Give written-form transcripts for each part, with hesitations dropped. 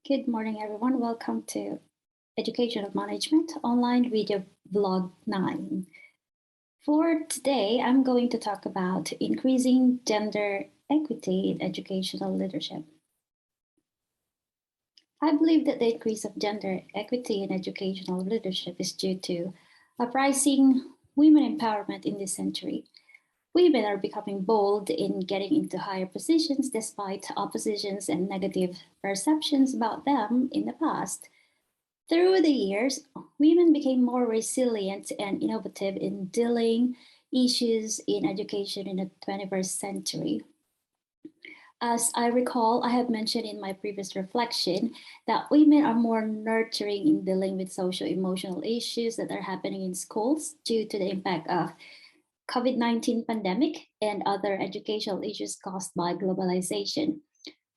Good morning, everyone. Welcome to Education of Management online video vlog 9. For today, I'm going to talk about increasing gender equity in educational leadership. I believe that the increase of gender equity in educational leadership is due to uprising women empowerment in this century. Women are becoming bold in getting into higher positions despite oppositions and negative perceptions about them in the past. Through the years, women became more resilient and innovative in dealing issues in education in the 21st century. As I recall, I have mentioned in my previous reflection that women are more nurturing in dealing with social-emotional issues that are happening in schools due to the impact of COVID-19 pandemic and other educational issues caused by globalization.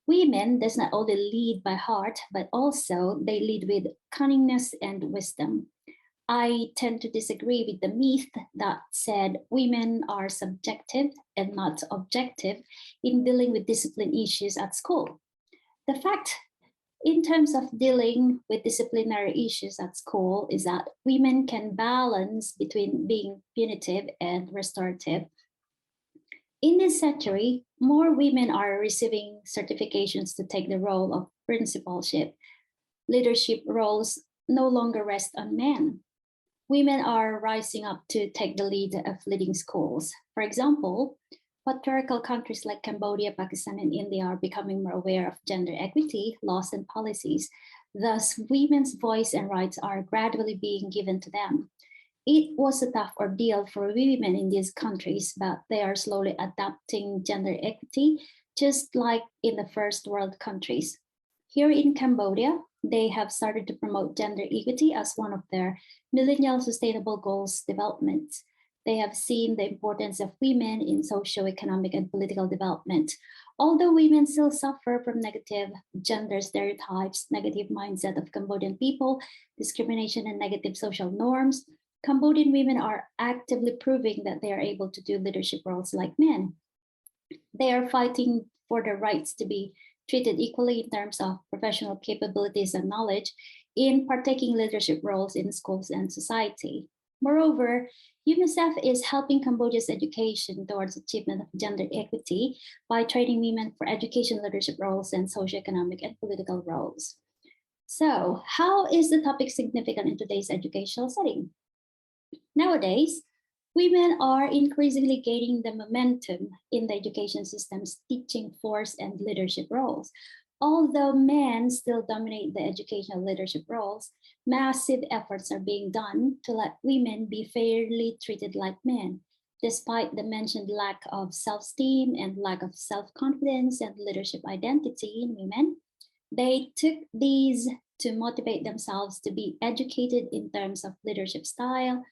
Women does not only lead by heart, but also they lead with cunningness and wisdom. I tend to disagree with the myth that said women are subjective and not objective in dealing with discipline issues at school. The fact in terms of dealing with disciplinary issues at school is that women can balance between being punitive and restorative. In this century, more women are receiving certifications to take the role of principalship. Leadership roles no longer rest on men. Women are rising up to take the lead of leading schools. For example, patriarchal countries like Cambodia, Pakistan, and India are becoming more aware of gender equity, laws, and policies. Thus, women's voice and rights are gradually being given to them. It was a tough ordeal for women in these countries, but they are slowly adopting gender equity, just like in the first world countries. Here in Cambodia, they have started to promote gender equity as one of their Millennial Sustainable Goals development. They have seen the importance of women in socio-economic and political development. Although women still suffer from negative gender stereotypes, negative mindset of Cambodian people, discrimination and negative social norms, Cambodian women are actively proving that they are able to do leadership roles like men. They are fighting for their rights to be treated equally in terms of professional capabilities and knowledge in partaking leadership roles in schools and society. Moreover, UNICEF is helping Cambodia's education towards achievement of gender equity by training women for education leadership roles and socioeconomic and political roles. So, how is the topic significant in today's educational setting? Nowadays, women are increasingly gaining the momentum in the education system's teaching force and leadership roles. Although men still dominate the educational leadership roles, massive efforts are being done to let women be fairly treated like men. Despite the mentioned lack of self-esteem and lack of self-confidence and leadership identity in women, they took these to motivate themselves to be educated in terms of leadership style,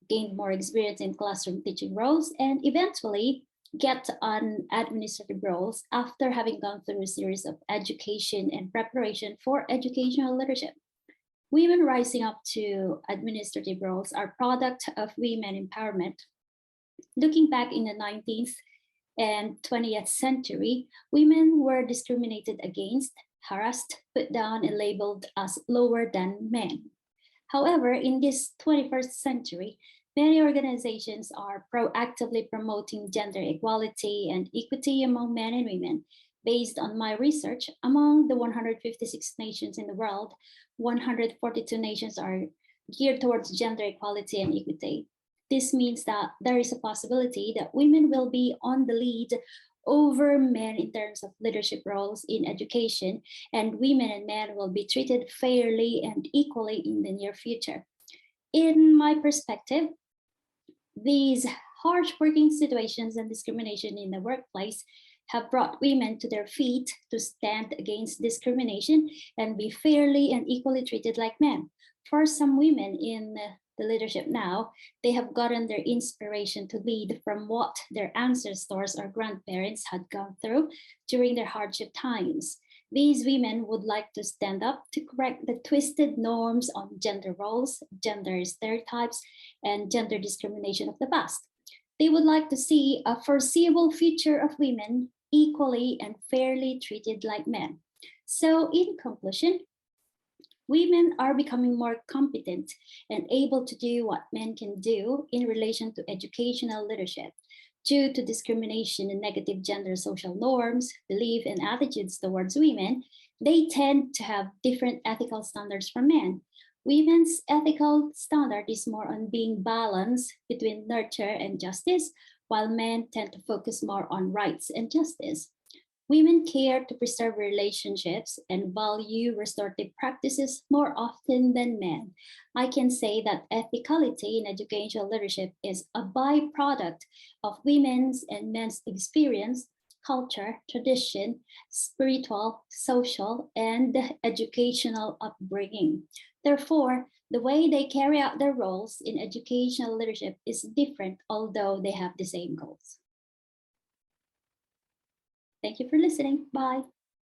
gained more experience in classroom teaching roles, and eventually get on administrative roles after having gone through a series of education and preparation for educational leadership. Women rising up to administrative roles are product of women empowerment. Looking back in the 19th and 20th century, women were discriminated against, harassed, put down, and labeled as lower than men. However, in this 21st century, many organizations are proactively promoting gender equality and equity among men and women. Based on my research, among the 156 nations in the world, 142 nations are geared towards gender equality and equity. This means that there is a possibility that women will be on the lead over men in terms of leadership roles in education, and women and men will be treated fairly and equally in the near future. In my perspective, these harsh working situations and discrimination in the workplace have brought women to their feet to stand against discrimination and be fairly and equally treated like men. For some women in the leadership now, they have gotten their inspiration to lead from what their ancestors or grandparents had gone through during their hardship times. These women would like to stand up to correct the twisted norms on gender roles, gender stereotypes, and gender discrimination of the past. They would like to see a foreseeable future of women equally and fairly treated like men. So, in conclusion, women are becoming more competent and able to do what men can do in relation to educational leadership. Due to discrimination and negative gender social norms, belief, and attitudes towards women, they tend to have different ethical standards from men. Women's ethical standard is more on being balanced between nurture and justice, while men tend to focus more on rights and justice. Women care to preserve relationships and value restorative practices more often than men. I can say that ethicality in educational leadership is a byproduct of women's and men's experience, culture, tradition, spiritual, social, and educational upbringing. Therefore, the way they carry out their roles in educational leadership is different, although they have the same goals. Thank you for listening. Bye.